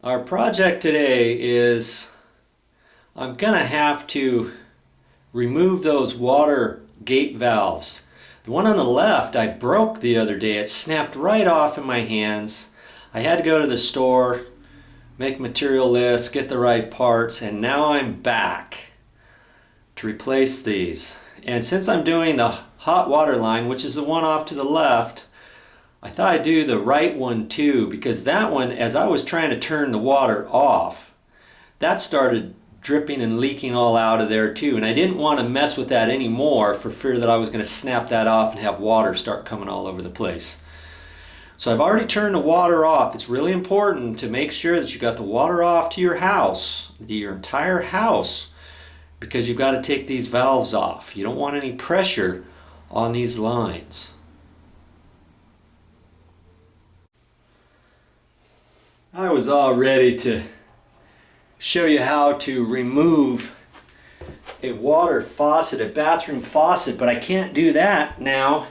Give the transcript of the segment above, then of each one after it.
Our project today is I'm going to have to remove those water gate valves. The one on the left I broke the other day. It snapped right off in my hands. I had to go to the store, make material lists, get the right parts, and now I'm back to replace these. And since I'm doing the hot water line, which is the one off to the left, I thought I'd do the right one too, because that one, as I was trying to turn the water off, that started dripping and leaking all out of there too, and I didn't want to mess with that anymore for fear that I was going to snap that off and have water start coming all over the place. So I've already turned the water off. It's really important to make sure that you got the water off to your house, your entire house, because you've got to take these valves off. You don't want any pressure on these lines. I was all ready to show you how to remove a water faucet, a bathroom faucet, but I can't do that now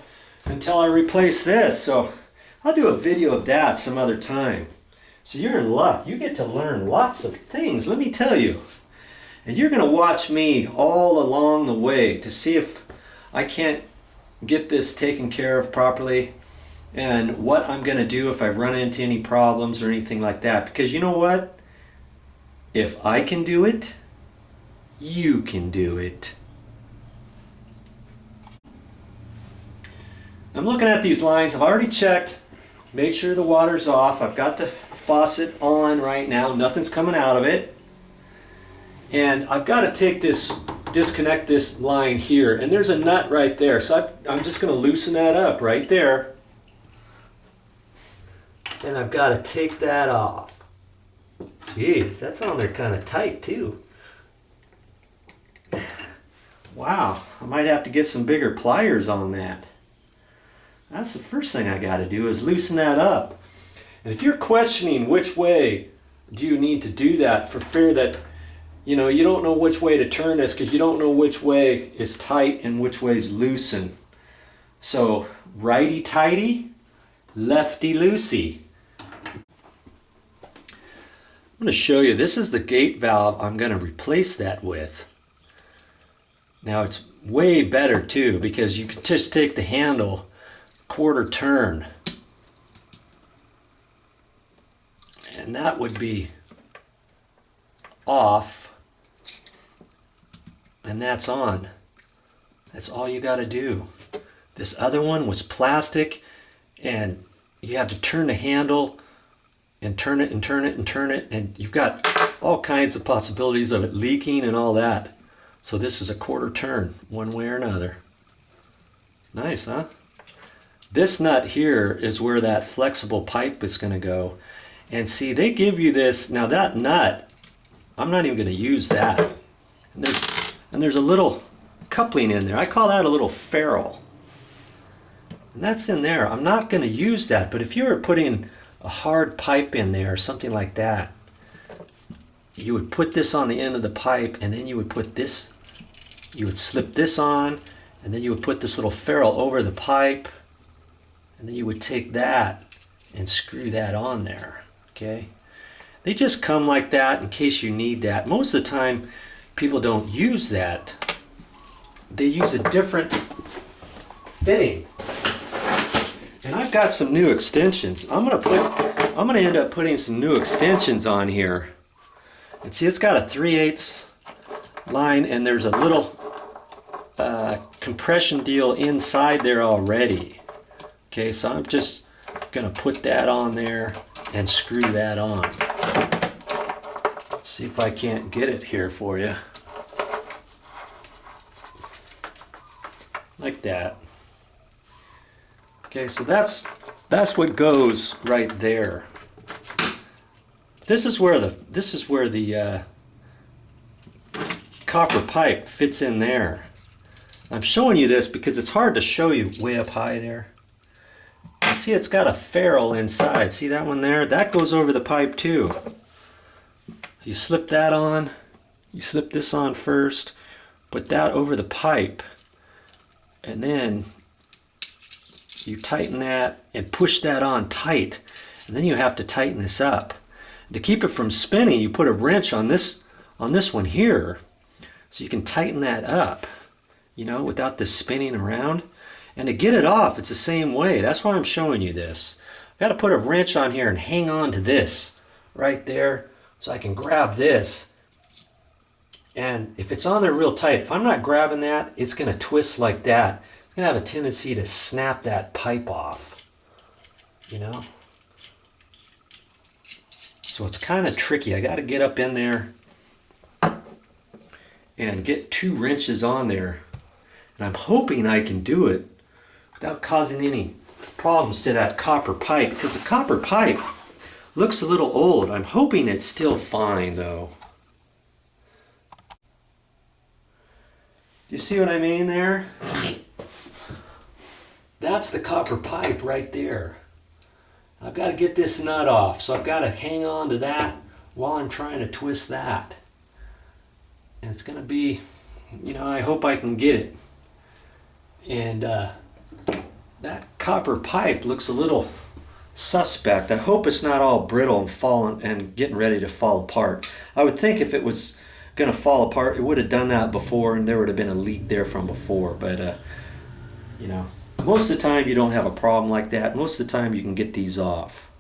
until I replace this. So I'll do a video of that some other time. So you're in luck. You get to learn lots of things, let me tell you. And you're going to watch me all along the way to see if I can't get this taken care of properly, and what I'm going to do if I run into any problems or anything like that. Because you know what? If I can do it, you can do it. I'm looking at these lines. I've already checked, made sure the water's off. I've got the faucet on right now. Nothing's coming out of it. And I've got to take this, disconnect this line here. And there's a nut right there. So I'm just going to loosen that up right there. And I've got to take that off. Jeez, that's on there kind of tight too. Wow, I might have to get some bigger pliers on that. That's the first thing I got to do, is loosen that up. And if you're questioning which way do you need to do that, for fear that you don't know which way to turn this, because you don't know which way is tight and which way is loosen. So righty tighty, lefty loosey. I'm going to show you, this is the gate valve I'm going to replace that with. Now it's way better too, because you can just take the handle, quarter turn, and that would be off, and that's on. That's all you got to do. This other one was plastic, and you have to turn the handle and turn it and turn it and turn it, and you've got all kinds of possibilities of it leaking and all that. So this is a quarter turn, one way or another. Nice, huh? This nut here is where that flexible pipe is going to go. And see, they give you this, now that nut, I'm not even going to use that. And there's a little coupling in there. I call that a little ferrule. And that's in there. I'm not going to use that, but if you were putting a hard pipe in there or something like that, you would put this on the end of the pipe, and then you would put this, you would slip this on, and then you would put this little ferrule over the pipe, and then you would take that and screw that on there. Okay, they just come like that in case you need that. Most of the time people don't use that. They use a different fitting. And I've got some new extensions. I'm gonna end up putting some new extensions on here. And see, it's got a 3/8 line, and there's a little compression deal inside there already. Okay, so I'm just gonna put that on there and screw that on. Let's see if I can't get it here for you. Like that. Okay, so that's what goes right there. This is where the copper pipe fits in there. I'm showing you this because it's hard to show you way up high there. You see, it's got a ferrule inside. See that one there? That goes over the pipe too. You slip that on. You slip this on first. Put that over the pipe, and then you tighten that and push that on tight, and then you have to tighten this up. To keep it from spinning, you put a wrench on this one here, so you can tighten that up, you know, without this spinning around. And to get it off, it's the same way. That's why I'm showing you this. I've got to put a wrench on here and hang on to this right there so I can grab this. And if it's on there real tight, if I'm not grabbing that, it's going to twist like that. It's going to have a tendency to snap that pipe off, you know. So it's kind of tricky. I got to get up in there and get 2 wrenches on there. And I'm hoping I can do it without causing any problems to that copper pipe, because the copper pipe looks a little old. I'm hoping it's still fine though. You see what I mean there? That's the copper pipe right there. I've got to get this nut off, so I've got to hang on to that while I'm trying to twist that. And it's going to be, you know, I hope I can get it. And that copper pipe looks a little suspect. I hope it's not all brittle and falling and getting ready to fall apart. I would think if it was going to fall apart, it would have done that before and there would have been a leak there from before. But, you know, most of the time you don't have a problem like that. Most of the time you can get these off.